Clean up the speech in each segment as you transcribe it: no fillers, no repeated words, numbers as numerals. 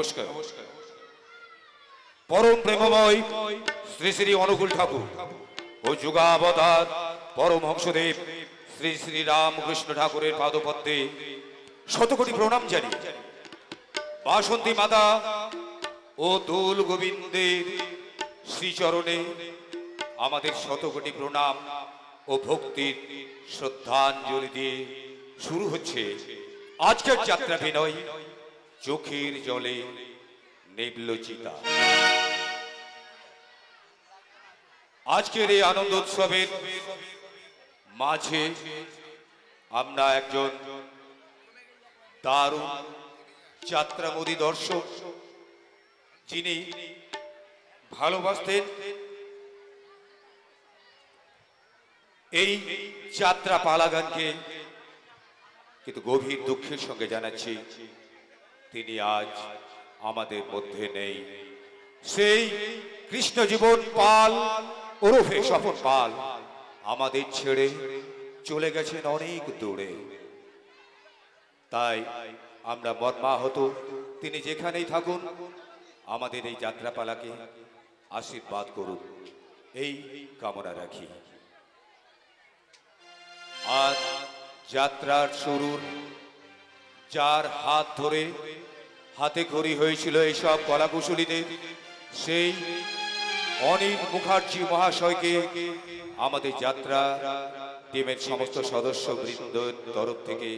নমস্কার। পরম প্রেমময় শ্রী শ্রী অনুকূল ঠাকুর ও যুগাবতার পরমহংসদেব শ্রী শ্রী রামকৃষ্ণ ঠাকুরের পাদপদ্মে শতকোটি প্রণাম জানিয়ে বাসন্তী মাতা ও দোল গোবিন্দের শ্রীচরণে আমাদের শতকোটি প্রণাম ও ভক্তির শ্রদ্ধাঞ্জলি দিয়ে শুরু হচ্ছে আজকের যাত্রা বিনয় চোখের জলে নিবল চিতা। আজকের এই আনন্দ উৎসবের মাঝে আমরা একজন দারুণ যাত্রামোদী দর্শক, যিনি ভালোবাসতেন এই যাত্রা পালা গানকে, কিন্তু গভীর দুঃখের সঙ্গে জানাচ্ছি তিনি আজ আমাদের মধ্যে নেই। সেই কৃষ্ণজীবন পাল ওরফে স্বপন পাল আমাদের ছেড়ে চলে গেছেন অনেক দূরে। তাই আমরা মর্মাহত, তিনি যেখানেই থাকুন আমাদের এই যাত্রাপালাকে আশীর্বাদ করুন, এই কামনা রাখি। আর যাত্রার শুরুর যার হাত ধরে হাতে খড়ি হয়েছিল এইসব কলাকুশলীদের, সেই অনিল মুখার্জি মহাশয়কে আমাদের যাত্রা টিমের সমস্ত সদস্য বৃন্দের তরফ থেকে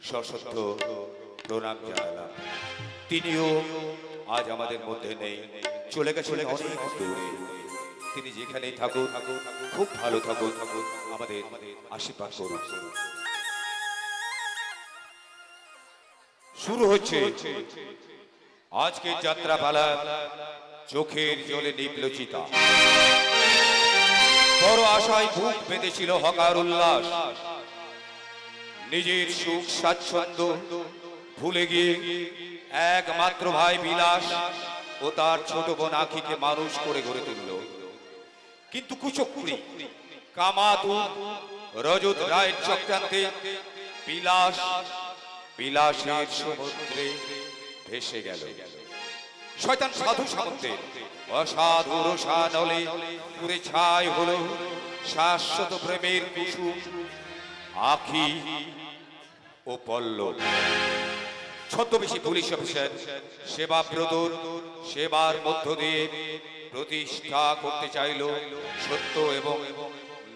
সশ্রদ্ধ প্রণাম জানালাম। তিনিও আজ আমাদের মধ্যে নেই, চলে গেছেন অনেক দূরে। তিনি যেখানেই থাকুন খুব ভালো থাকুন, আমাদের আশীর্বাদ করুন। শুরু হচ্ছে আজকের যাত্রাপালা চোখের জলে নিবল চিতা। বড় আশায় বুক বেঁধেছিল হকার উল্লাস, নিজের সুখ স্বাচ্ছন্দ্য ভুলে গিয়ে একমাত্র ভাই বিলাস ও তার ছোট বোন আখিকে মানুষ করে গড়ে তুলল। কিন্তু কুচক্রী কামাতুর রজত রায়ের চক্রান্তে বিলাস বিলাসের সমুদ্রে ভেসে গেল। শয়তান সাধু সামন্তের অসাধু রসানলে পুরে ছাই হলো শাশ্বত প্রেমের কুসুম আখি ও পল্লব। ছদ্মবেশী পুলিশ অফিসার সেবাব্রতর সেবার মধ্য দিয়ে প্রতিষ্ঠা করতে চাইল সত্য এবং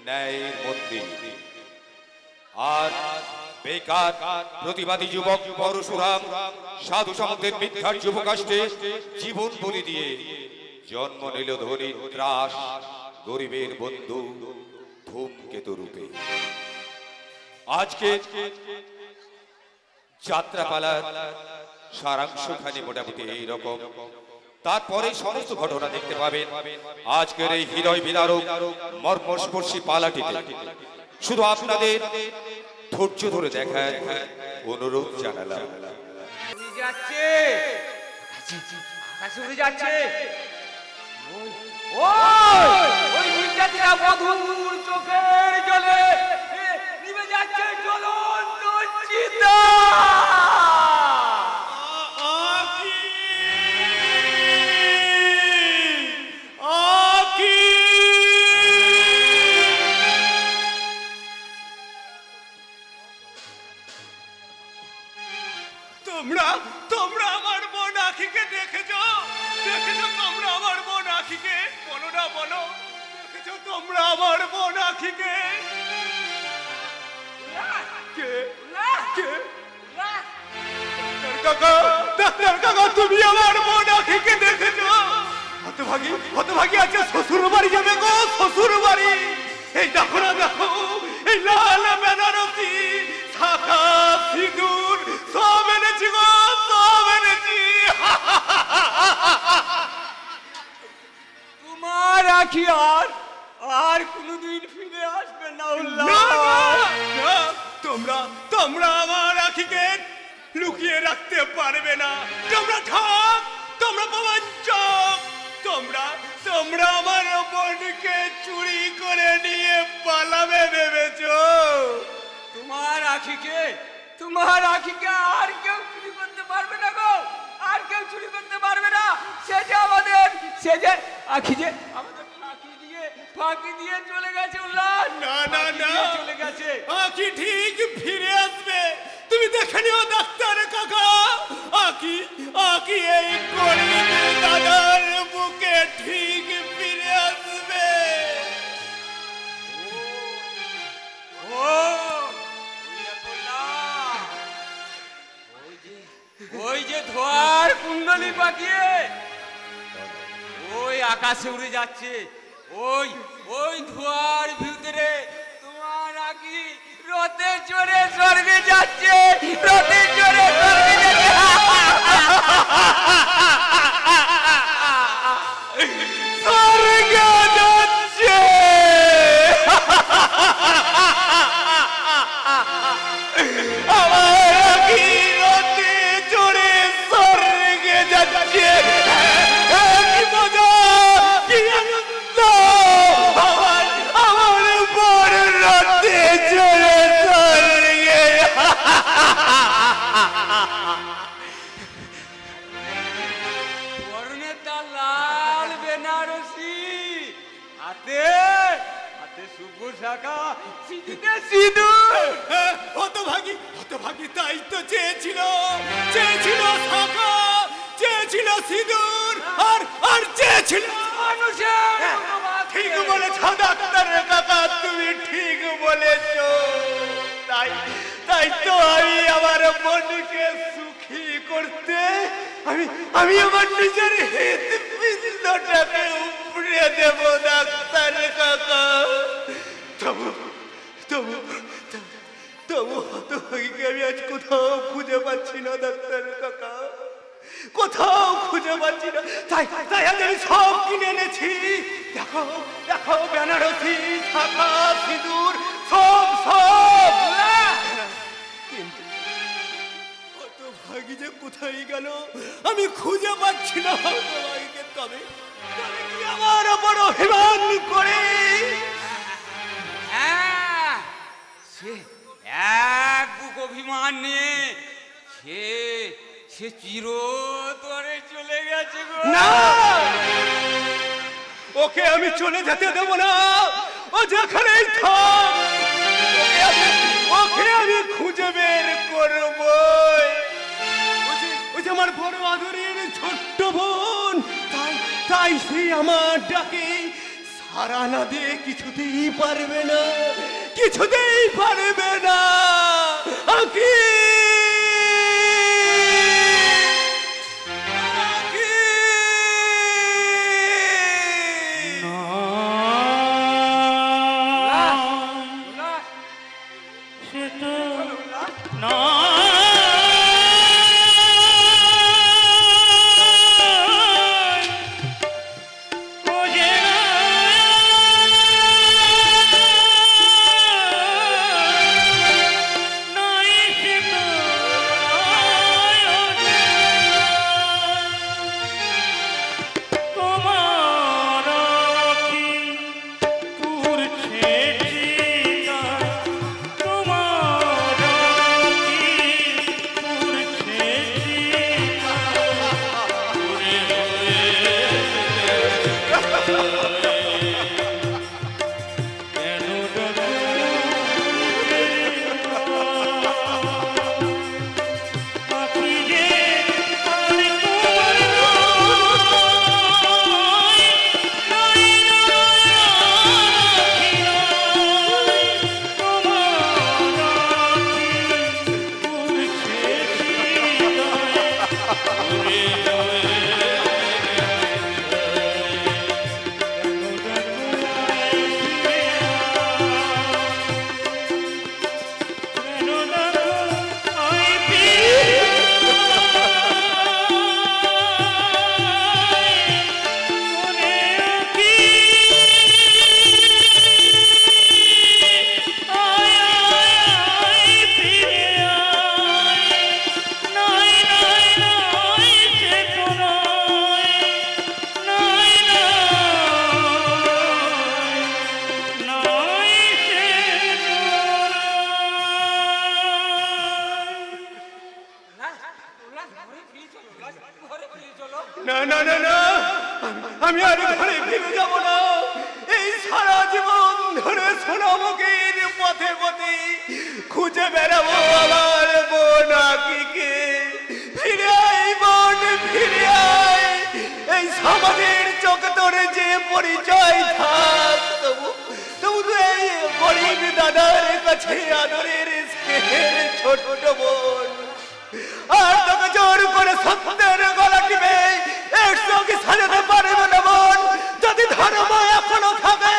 ন্যায়ের মন্দির। আর বেকার প্রতিবাদী যুবক পরশুরাম সাধু সামন্তের মিথ্যার যুবকাষ্টে জীবন বলি দিয়ে জন্ম নিল ধনী ত্রাস গরিবের বন্ধু ধূমকেতু রূপে। আজকে যাত্রাপালার সারাংশখানি মোটামুটি এইরকম। তারপরে সমস্ত ঘটনা দেখতে পাবেন আজকের এই হৃদয় বিদারক মর্মস্পর্শী পালাটিতে। শুধু আপনাদের ধৈর্য ধরে দেখার অনুরোধ জানালাম। চোখের জলে নিভে যাচ্ছে জ্বলন্ত চিতা। তোমরা আমার বোন আখিকে দেখেছো? তোমরা আমার বোন আখিকে? বলো না, বলো, দেখেছো তোমরা আমার বোন আখিকে? ডাক্তার কাকা, তুমি আমার বোন আখিকে দেখেছো? হতভাগী আছে শ্বশুর বাড়ি যাবে গো, শ্বশুর বাড়ি। এই দেখো না, দেখো এই লাল বেনারসি শাখা সিঁদুর সব এনেছি গো, সব এনেছি। তোমার আখি আর কোনদিন ফিরে আসবে না। তোমরা আমার আখিকে লুকিয়ে রাখতে পারবে না। তোমরা ঠক, তোমরা প্রবঞ্চক, তোমরা আমার বোনকে চুরি করে নিয়ে পালাবে ভেবেছো। তোমার আখিকে আর কেউ চুরি করতে পারবে না গো, আর কেউ সে যে আখি যে আমাদের ফাঁকি দিয়ে চলে গেছে উল্লাস। না না না, চলে গেছে। আকি ঠিক ফিরে আসবে, তুমি দেখে নিও ডাক্তার কাকা। আকি আকি এই গরিব দাদার বুকে ঠিক ফিরে আসবে। ওই যে ধোয়ার কুণ্ডলি পাকিয়ে ওই আকাশে উড়ে যাচ্ছে, ওই ওই ধোয়ার ভিতরে তোমার আকি রথে চড়ে স্বর্গে যাচ্ছে, রথে চড়ে স্বর্গে যাচ্ছে। স্বর্গে যাচ্ছে। আমার আকি রথে চড়ে স্বর্গে যাচ্ছে। কি মজা, কি আনন্দ! আমার বড় রথে চড়ে স্বর্গে। পরনে তার লাল বেনারসি, হাতে হাতে শুভ শাখা, সিঁথিতে সিঁদুর। হতভাগী হতভাগী, তাই তো চেয়েছিল, চেয়েছিল শাখা, চেয়েছিল সিঁদুর, আর আর চেয়েছিল মানুষের ঠিক বলেছ ডাক্তার কাকা, তুমি ঠিক বলেছ। তাই তাই তো আমি আমার মনকে সুখী করতে আমি আমি আমার নিজের হৃদপিণ্ডটাকে উপড়ে দেব ডাক্তার কাকা। তবু তবু তবু হতভাগীকে আমি আজ কোথাও খুঁজে পাচ্ছি না ডাক্তার কাকা, কোথাও খুঁজে পাচ্ছি না। তাই তাই আজ আমি সব কিনে এনেছি। দেখো দেখো, বেনারসি, শাখা, সিঁদুর, সব সব। কিন্তু হতভাগী যে কোথায় গেল আমি খুঁজে পাচ্ছি না হতভাগীকে। তবে তবে কি আমার বড় অভিমান করে সে এক বুক অভিমান নিয়ে সে সে চিরতরে চলে গেছে গো। না, ওকে আমি চলে যেতে দেব না। ও যেখানেই থাক, ওকে আমি খুঁজে বের করব। ওই যে আমার বড় আদরের ছোট্ট বোন, তাই তাই সে আমার ডাকে সারা না দিয়ে কিছুতেই পারবে না, কিছুতেই পারবে না। আকি না না না না, আমি আর ঘরে ফিরে যাব না। এই সারা জীবন ধরে সোনামুখীর পথে পথে খুঁজে বেড়াবো আমার বোন আঁখিকে। ফিরে আয় বোন, ফিরে আয়। এই সমাজের চোখ তোরে যে পরিচয় থাক, তবু তবু তো এই গরিব দাদার কাছে আদরের স্নেহের ছোট বোন। আর তোকে জোর করে সত্যের গলা টিপে একসঙ্গে সাজাতে পারবে না বোন। যদি ধর্ম এখনো থাকে,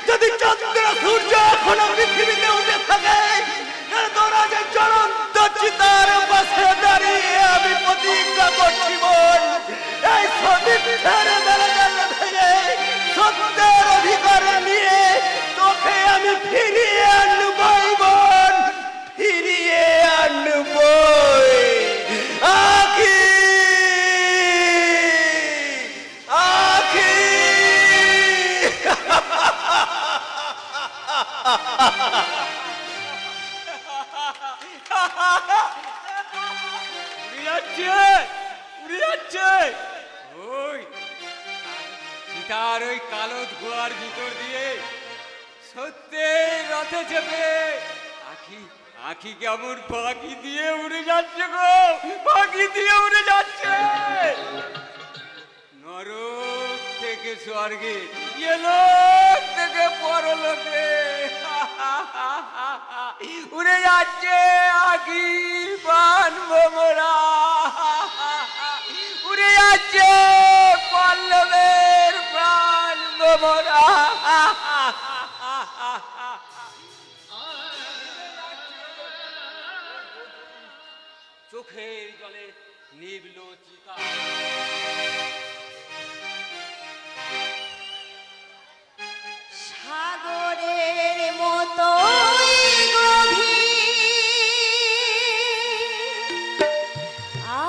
যদি চন্দ্র সূর্য এখনো পৃথিবীতে উঠে থাকে, তোরা যে জ্বলন্ত চিতার পাশে দাঁড়িয়ে আমি প্রতিজ্ঞা করছি বোন, এই সতীর্থের মেরুদণ্ড ভেঙে সত্যের অধিকার নিয়ে তোকে আমি ফিরিয়ে আনবই বোন, ফিরিয়ে আনবই। আঁখি, আঁখি। উড়ে যাচ্ছে, উড়ে যাচ্ছে। ওই সীতার ওই কালো ধোঁয়ার ভিতর দিয়ে সত্যের রথে চেপে আঁখি, আঁখি কেমন পাখি দিয়ে উড়ে যাচ্ছে গো, পাখি দিয়ে উড়ে যাচ্ছে। নরক থেকে স্বর্গে, লোক থেকে পরলোকে উড়ে যাচ্ছে আঁখি প্রাণ ভোমরা, উড়ে যাচ্ছে পল্লবের প্রাণ ভোমরা। চোখের জলে নিবল চিতা, সাগরের মতো গভীর,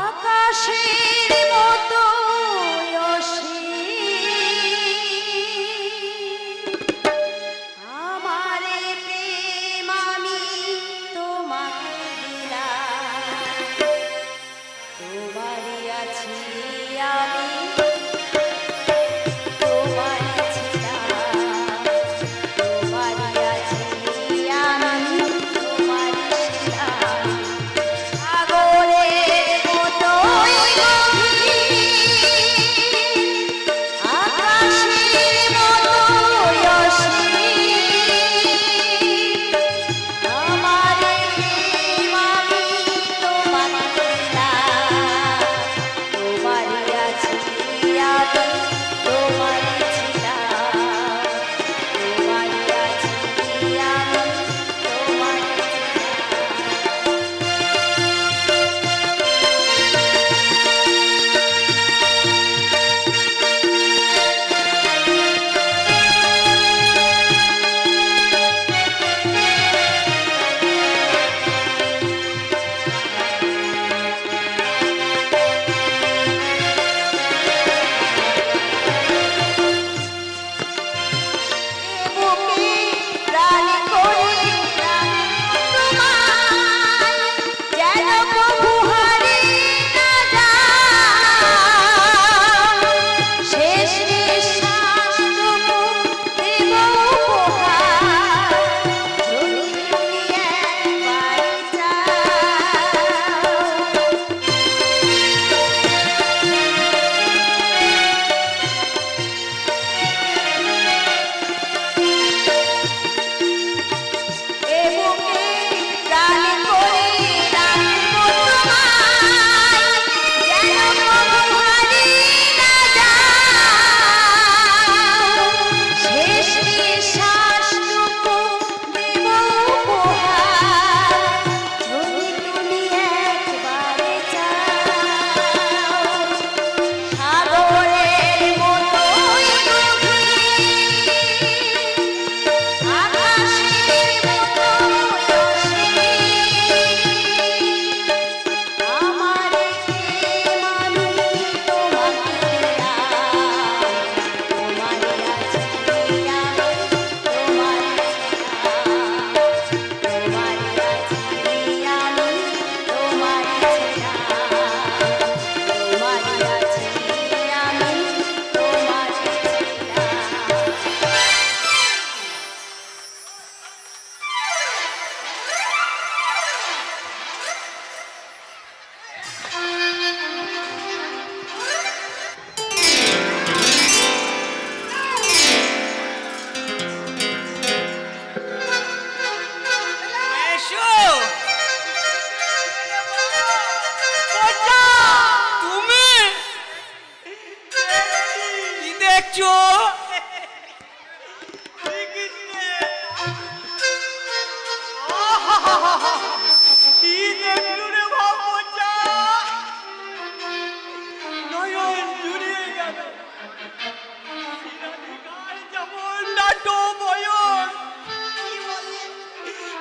আকাশের মতো আমার প্রেম আমি তোমাকে দিলাম, তোমারই আছি আমি, তোমারই ছিলাম, তোমারই আছি আমি, তোমারই ছিলাম। সাগরের মতো আকাশের মতো আমার প্রেম আমি তোমাকে দিলাম, তোমারই আছি দেখছো? কি দেখলু রে বাবুচা, নয়ন জুড়িয়ে গেল। শিরাধিকার যেমন নাটো বয়স,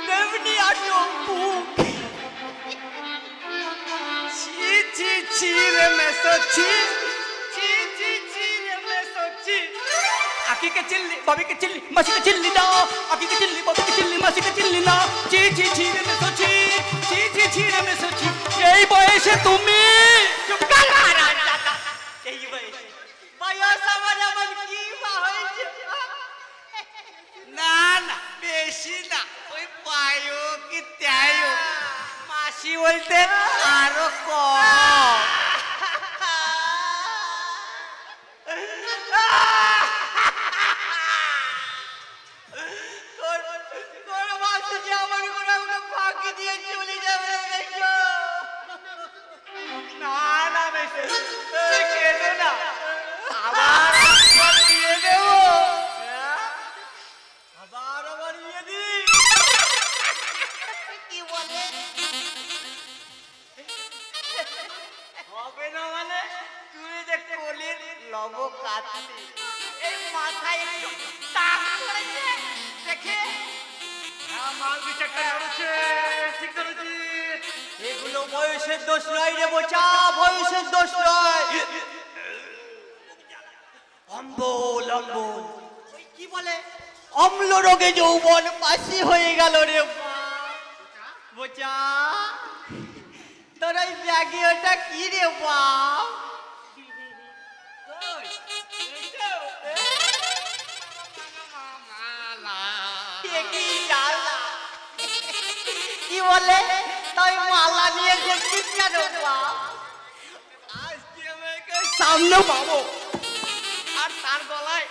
তেমনি আটো বুক। ছি ছি ছি রে মেসো ছি, ছি ছি ছি রে মেসো ছি। আকি কে চিল্লি বাবি কে চিল্লি মাসি কে চিল্লি না, আকি কে চিল্লি বাবি কে চিল্লি মাসি কে চিল্লি না। ছি ছি ছি রে মেসো ছি, ছি ছি ছি রে মেসো ছি। এই বয়সে তুমি চুপ কর হারামজাদা। এই বয়সে বয়স আমার এমন কি বা হয়েছে? না না বেশি না, ওই পায়ো কি ত্যায়ো। মাসি বলতে আরো কম। তোর মাসি যে আমার উপর আমাকে ফাঁকি দিয়ে চলে যাবে বেশো। না না বেশো, কেঁদো না, আবার একবার দিয়ে দেবো। আবার আবার দিয়ে দি। কি বলে? হবে না মানে তুই যে কলির লব কাটলি, এই মাথায় একটু টাক করেছে দেখে। মাল বিচারটা ধরেছে, ঠিক ধরেছি। এগুলো বয়সের দোষ নয় রে বোচা, বয়সের দোষ নয়। অম্বল অম্বল, ওই কি বলে, অম্ল রোগে যৌবন পাশি হয়ে গেল রে বোচা। তোর ওই ব্যাগে ওটা কি রে বাপ? কি বলে তাই মালা নিয়ে ঘুরছিস কেন বাপ? আজকে আমাকে সামনে পাবো আর তার গলায়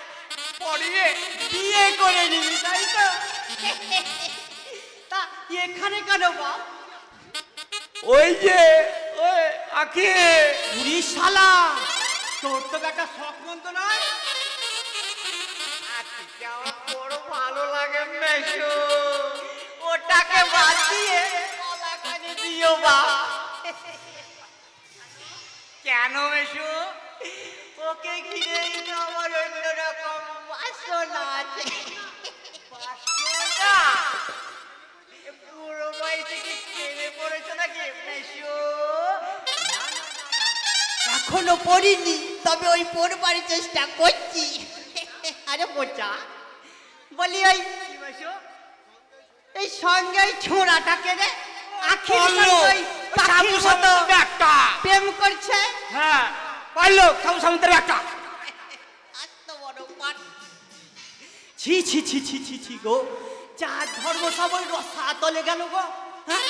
পরিয়ে বিয়ে করে নিবি, তাই তো? তা এখানে কেন বাপ? ওই যে ওই আকি বুড়ি শালা, তোর তো একটা শখ মন্ত নয়। আজকে আমার বড় ভালো লাগে মেশো, ওটাকে বাদ দিয়ে কলা কানে দিও বা। কেন মেশো? ওকে ঘিরেই তো আমার অন্যরকম বাসনা আছে। বাসনা? পুরো বয়সে কি প্রেমে পড়েছো নাকি মেশো? এখনো পড়িনি, তবে ওই পড়বার চেষ্টা করছি। আরে বোচা, বলি ওই কি মেশো, এই সঙ্গে ওই ছোঁড়াটাকে রে আখির সঙ্গে পাখির মতো একটা প্রেম করছে। হ্যাঁ পারলো সাবু সামুদ্রের একটা। এত বড় পাট। ছি ছি ছি ছি ছি ছি গো, যা ধর্ম সব ওই রসা তলে গেল গো। হ্যাঁ,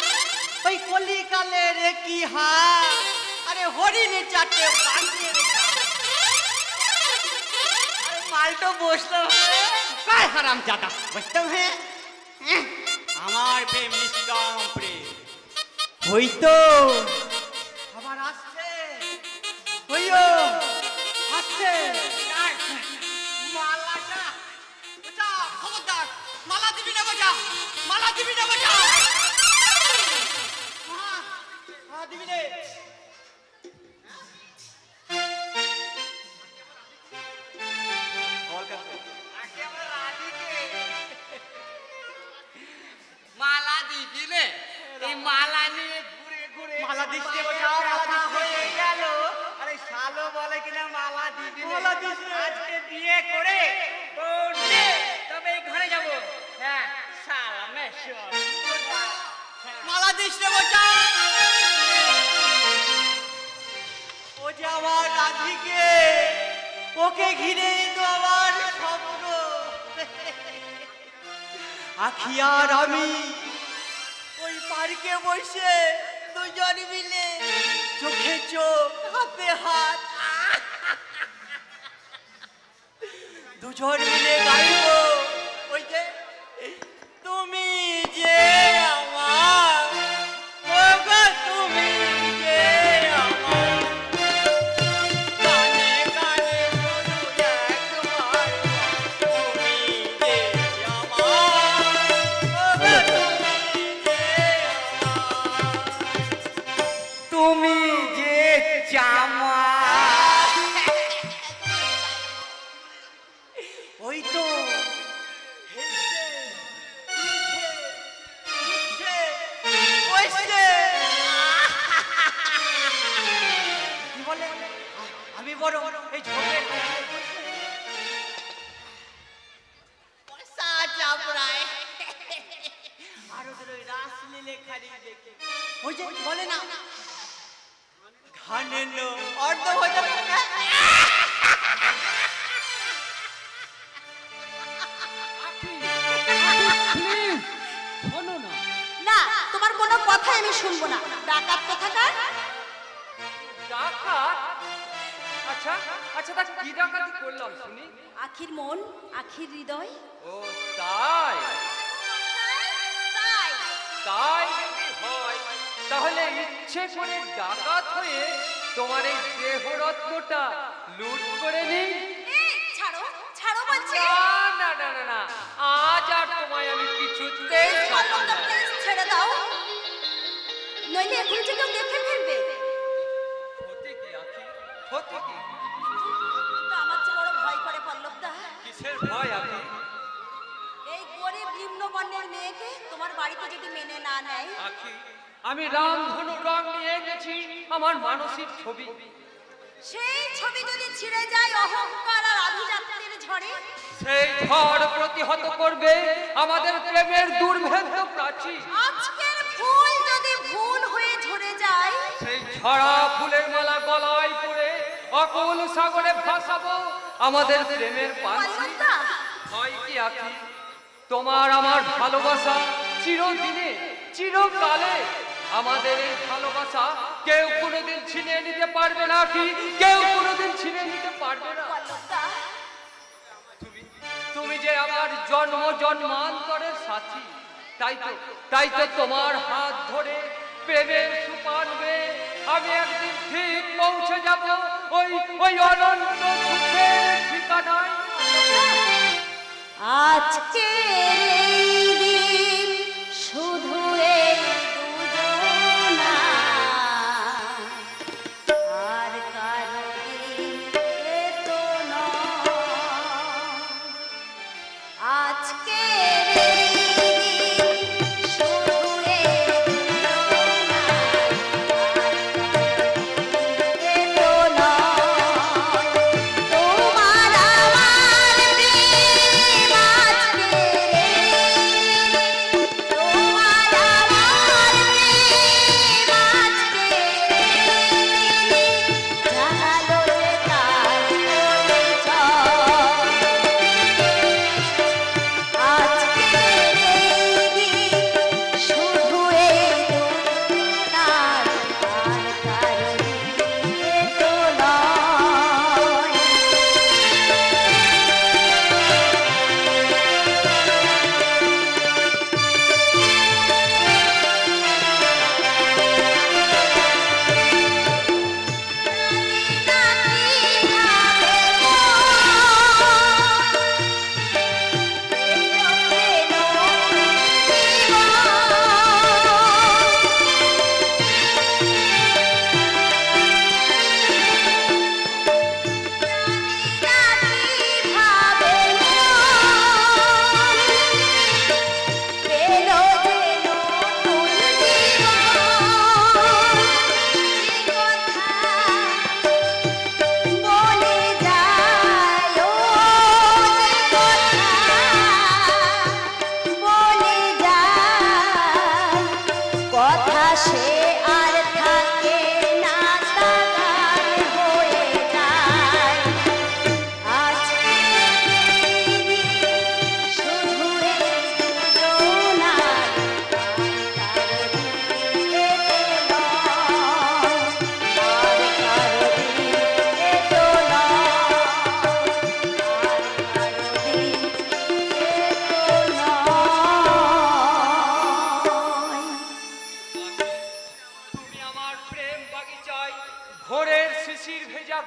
ওই কলিকালে রে কি হাল, আরে হরিণে চারটে বাঁধিয়ে রেখে। আরে মালটো বসলো কায় হারাম জাদা, বসতাম হ্যাঁ। আমার প্রেম নিষ্কাম প্রেম হইতো, আবার আসছে, হইও আসছে। মালাটা বোঝা, খবরদার মালা দিবি না বোঝা, মালা দিবি না বোঝা। দিবি রে। মালা দিবি নে, এই মালা নিয়ে ঘুরে ঘুরে মালা দিস রে বোঝা, মালা হয়ে গেল। আরে শালো বলে কিনা মালা দিবি, মালা দিস আজকে বিয়ে করে বউনে তবে এই ঘরে যাব। হ্যাঁ শালা মেশো মালা দিস রে বোঝা। ও যে আমার রাধিকে, ওকে ঘিরেই তো আমার স্বপ্ন। আখি আর আমি ওই পার্কে বসে দুজন মিলে চোখে চোখ হাতে হাত দুজন মিলে গাইব ওই যে তুমি যে আমার, ও গো তুমি যে আমার, কানে কানে বলো একবার আমি বড় এই ঝোপের পয়সা চাপড়ায় আর ওদের ওই রাসলীলে খালি দেখে ওই যে বলে না ধানের লোক অর্ধ হয়ে যাবে শোনো না, না তোমার কোনো কথাই আমি শুনবো না। ডাকাত কোথাকার? ডাকাত? আচ্ছা আচ্ছা, তা কি ডাকাতি করলাম শুনি? আখির মন, আখির হৃদয়। ও তাই? তাই তাই যদি হয় তাহলে ইচ্ছে করে ডাকাত হয়ে তোমার এই দেহরত্নটা লুট করে নিই। এই, ছাড়ো ছাড়ো বলছি। না না না না, আজ আর তোমায় আমি কিছুতেই ছাড়বো না। প্লিজ ছেড়ে দাও, নইলে এখন যে কেউ দেখে ফেলবে। ক্ষতি কি আখি, ক্ষতি কি? তো আমার যে বড় ভয় করে পল্লবদা। কিসের ভয় আখি? এই গরিব নিম্নবর্ণের মেয়েকে তোমার বাড়িতে যদি মেনে না নেয়, আখি, আমি রামধনু রং নিয়ে গেছি আমার মানসিক ছবি। সেই ছবি যদি ছিঁড়ে যায় অহংকার আর আভিজাত্যের ঝড়ে, সেই ঝড় প্রতিহত করবে আমাদের প্রেমের দুর্ভেদ্য প্রাচীর। আজকের ফুল যদি ভুল হয়ে ঝরে যায়, সেই ঝরা ফুলের মালা গলায় পড়ে অকুল সাগরে ভাসাবো আমাদের প্রেমের পাঞ্চি। পল্লবদা, হয় কি আখি, তোমার আমার ভালোবাসা চিরদিনে চিরকালে, আমাদের এই ভালোবাসা কেউ কোনোদিন ছিনিয়ে নিতে পারবে না আখি, কেউ কোনোদিন ছিনিয়ে নিতে পারবে না। পল্লবদা, তুমি যে আমার জন্ম জন্মান্তরের সাথী, তাই তো তোমার হাত ধরে প্রেমের সুপান বেয়ে আমি একদিন ঠিক পৌঁছে যাব ওই ওই অনন্ত সুখের ঠিকানায়। আজকের এই দিন শুধু এই দুজনা, আর কারো দিন এ তো নয়। আজকের এই দিন শুধু এই দুজনা, আর কারো দিন এ তো নয়। তোমার আমার প্রেম আজকের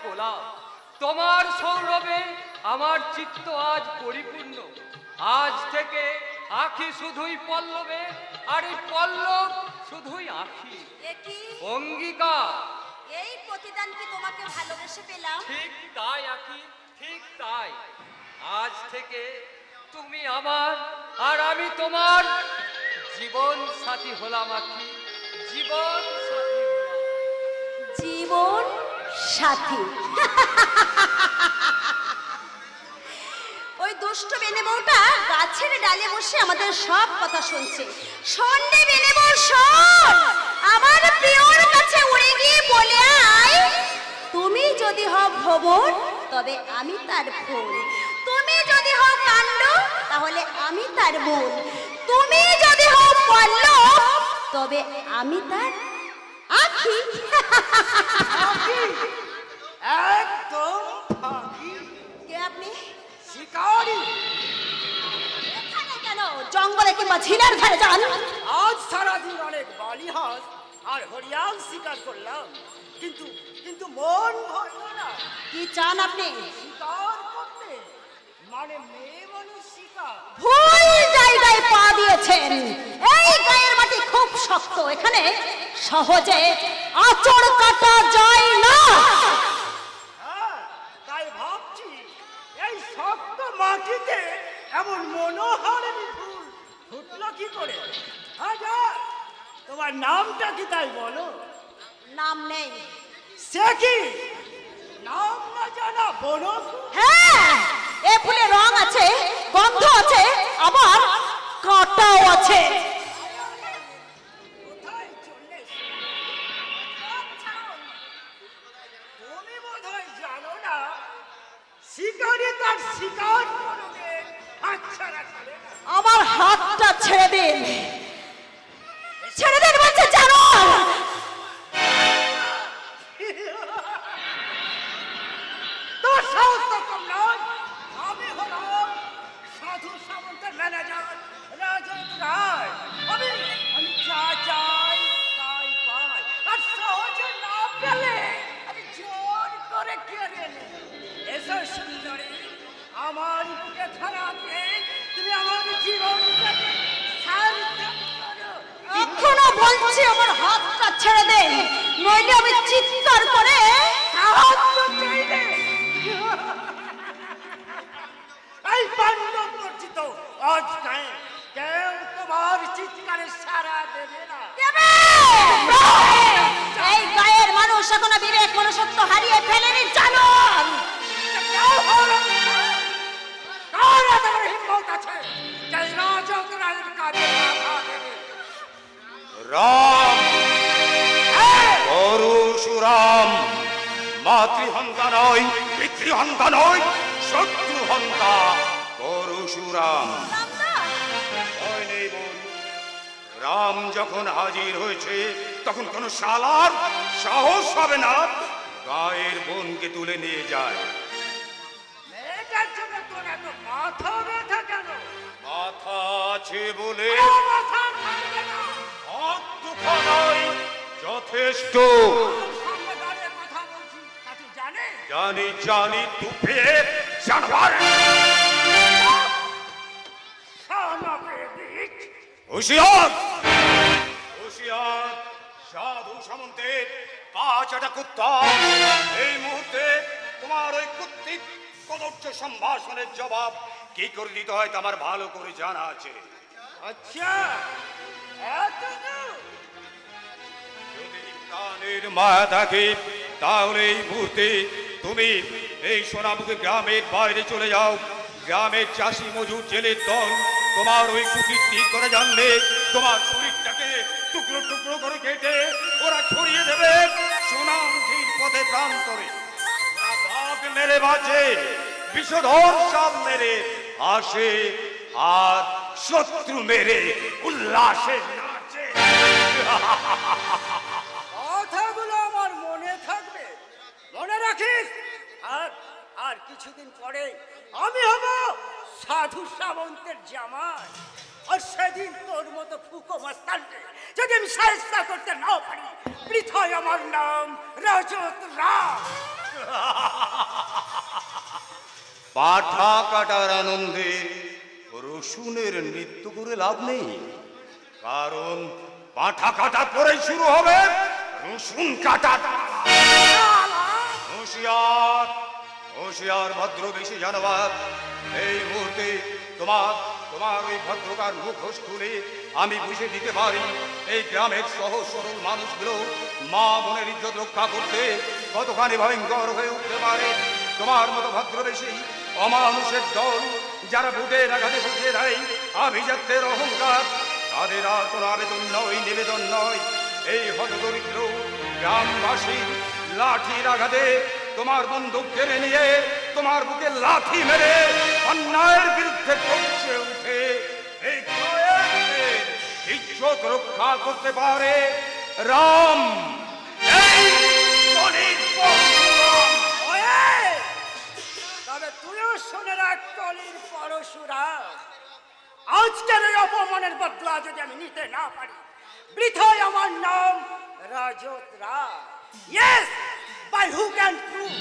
গোলাপ, তোমার সৌরভে আমার চিত্ত আজ পরিপূর্ণ। আজ থেকে আখি শুধুই পল্লবে, আর এই পল্লব শুধুই আখি। একই অঙ্গীকার। এই প্রতিদান কি তোমাকে ভালোবেসে পেলাম? ঠিক তাই আখি, ঠিক তাই। আজ থেকে তুমি আমার আর আমি তোমার জীবন সাথী হলাম আখি, জীবন সাথী হলাম। জীবন সাথী। ওই দুষ্ট বেনে বউটা গাছের ডালে বসে আমাদের সব কথা শুনছে। শোন রে বেনে বউ শোন, আমার প্রিয়র কাছে উড়ে গিয়ে বলে আয়, তুমি যদি হও ভ্রমণ তবে আমি তার ফুল, তুমি যদি হও কাণ্ড তাহলে আমি তার মূল, তুমি যদি হও পল্লব তবে আমি তার আখি। একদম ফাঁকি। কে আপনি? শিকারি। এখানে কেন? জঙ্গলে কিংবা ঝিলের ধারে যান। আজ সারাদিন অনেক বালিহাঁস আর হরিয়াল শিকার করলাম, কিন্তু কিন্তু মন ভরল না। কি চান আপনি? শিকার করতে, মানে মেয়ে মানুষ শিকার। ভুল জায়গায় পা দিয়েছেন। এই গায়ের মাটি খুব শক্ত, এখানে সহজে আঁচড় কাটা যায় না। হ্যাঁ, তাই ভাবছি এই শক্ত মাটিতে এমন মনোহারিণী ফুল ফুটলো কি করে? আচ্ছা, তোমার নামটা কি তাই বলো? নাম নেই। সে কি নাম না জানা বনফুল? হ্যাঁ, এ ফুলের রং আছে, গন্ধ আছে, আবার কাঁটাও আছে। কোথায় চলে তুমি বোধহয় জানো না, শিকারি তার শিকার করবে, হাতছাড়া করে না। আমার হাতটা ছেড়ে দিন, ছেড়ে দিন বলছে জানো। তোর সাহস তো কম নয়। আমি হলাম সাধু সামন্তের ম্যানেজার রাজত রায়। আমি আমি যা চাই তাই পাই, আর সহজে না পেলে আমি জোর করে কেড়ে নিই। এসো সুন্দরী, আমার বুকে ধরা দিয়ে তুমি আমার জীবনটাকে সার্থক করো। এখনো বলছি আমার হাতটা ছেড়ে দে, নইলে আমি চিৎকার করে সাহায্য চাইলে এই পাণ্ডব বর্জিত আজ কেউ তোমার চিৎকারে সাড়া দেবে না। দেবে। এই গায়ের মানুষ এখনো বিবেক মনুষ্যত্ব হারিয়ে ফেলেনি জানো। কার এত বড় হিম্মত আছে যে রাজত রায়ের কাজে বাধা দেবে? রাম, পরশুরাম, মাতৃহন্তা নয়, পিতৃহন্তা নয়, শত্রুহন্তা পরশুরাম। ভয় নেই বোন, রাম যখন হাজির হয়েছে তখন কোন শালার সাহস হবে না গায়ের বোনকে তুলে নিয়ে যায়। মেয়েটার জন্য তোর এত মাথা ব্যথা কেন? মাথা আছে বলে মাথা থাকবে না। হাত দুখা নয়, যথেষ্ট। সামনে দাঁড়িয়ে কথা বলছি, তা তুই জানিস? জানি জানি তুপে জানোয়ার। হুশিয়ার, হুশিয়ার, সাধু সামন্তের পা চাটা কুত্তা। এই মুহূর্তে তোমার ওই কুত্তিক কদর্য সম্ভাষণের জবাব কি করে দিতে হয় তা আমার ভালো করে জানা আছে। আচ্ছা, এতদূর? যদি প্রাণের মায়া থাকে তাহলে এই মুহূর্তে তুমি এই সোনামুখী গ্রামের বাইরে চলে যাও। গ্রামের চাষি মজুর জেলের দল তোমার ওই কুকীর্তি করে জানলে তোমার শরীরটাকে টুকরো টুকরো করে কেটে ওরা ছড়িয়ে দেবে সোনামুখীর পথে প্রান্তরে। ওরা বাঘ মেরে বাঁচে, বিষধর সাপ মেরে আসে, আর শত্রু মেরে উল্লাসে নাচে। কথাগুলো আমার মনে থাকবে, মনে রাখিস। আর আর কিছুদিন পরে আমি হব সাধু সামন্তের জামাই, আর সেদিন তোর মতো ফুকো মাস্তানকে যদি আমি সাহায্য করতে না পারি, পৃথয় আমার নাম রাজত রাম। পাঠা কাটার আনন্দে রসুনের নৃত্য করে লাভ নেই, কারণ পাঠা কাটা পরেই শুরু হবে রসুন কাটা। হুঁশিয়ার, হুঁশিয়ার ভদ্র বেশি জানোয়ার, এই মুহূর্তে তোমার তোমার ওই ভদ্রতার মুখোশ খুলে আমি বুঝে দিতে পারি এই গ্রামের সহজ সরল মানুষগুলো মা বোনের ইজ্জত রক্ষা করতে কতখানি ভয়ঙ্কর হয়ে উঠতে পারে। তোমার মতো ভদ্রবেশী অমানুষের দল যারা বুটের আঘাতে বুঝে দেয় আভিজাত্যের অহংকার, তাদের আর কোনো আবেদন নয়, নিবেদন নয়। এই হতদরিদ্র গ্রামবাসী লাঠির আঘাতে তোমার বন্দুক কেড়ে নিয়ে তোমার বুকে লাঠি মেরে অন্যায়ের বিরুদ্ধে পৌঁছে উঠে এই গ্রামের ইজ্জত রক্ষা করতে পারে রাম। এই কলির পরশুরাম। তবে তুইও শুনে রাখ কলির পরশুরাম, আজকের এই অপমানের বদলা যদি আমি নিতে না পারি, বৃথায় আমার নাম Rajat Roy. Yes, by hook and crook.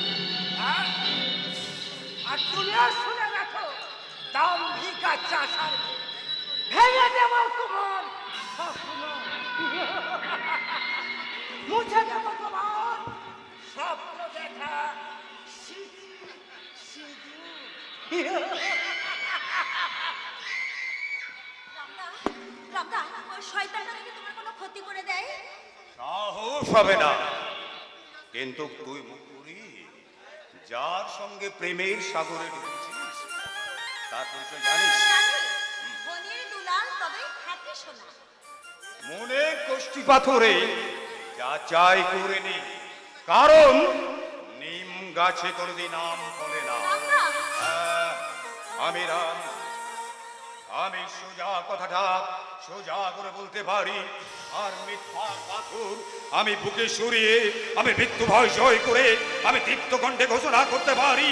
আর তুমিও শুনে রাখো, দাম্ভিকা চাষার ভেঙে দেব তোমার স্বপ্ন, মুছে দেব তোমার স্বপ্ন দেখা রামদা, ওই শয়তানটা নাকি তোমার কোনো ক্ষতি করে দেয়? সাহস হবে না, কিন্তু তুই মুকুরি যার সঙ্গে প্রেমের সাগরে ডুবেছিস তার পরিচয় জানিস? জানি, ধনির দুলাল, তবে খাঁটি সোনা। মনের কষ্টি পাথরে যা চাই করে নি, কারণ নিম গাছে কোনদিন আম ফলে না। রামদা, হ্যাঁ, আমি রাম, আমি সোজা কথাটা সোজা করে বলতে পারি, আর মিথ্যা পাথর আমি বুকে সরিয়ে আমি মৃত্যু ভয় জয় করে আমি দীপ্ত কণ্ঠে ঘোষণা করতে পারি,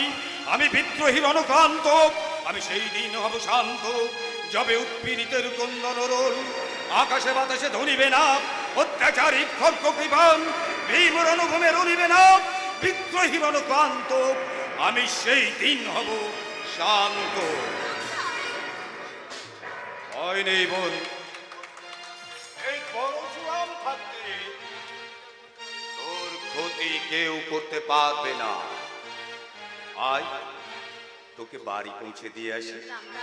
আমি বিদ্রোহী রণক্রান্ত, আমি সেই দিন হব শান্ত যবে উৎপীড়িতের কন্দন রোল আকাশে বাতাসে ধরিবে না, অত্যাচারী খর্গ কৃপান ভীম রণভূমে রণিবে না, বিদ্রোহী রণক্রান্ত, আমি সেই দিন হব শান্ত। ভয় নেই বোন, এই পরশুরাম থাকতে তোর ক্ষতি কেউ করতে পারবে না। আয় তোকে বাড়ি পৌঁছে দিয়ে আসি। রামদা,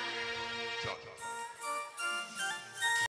চল।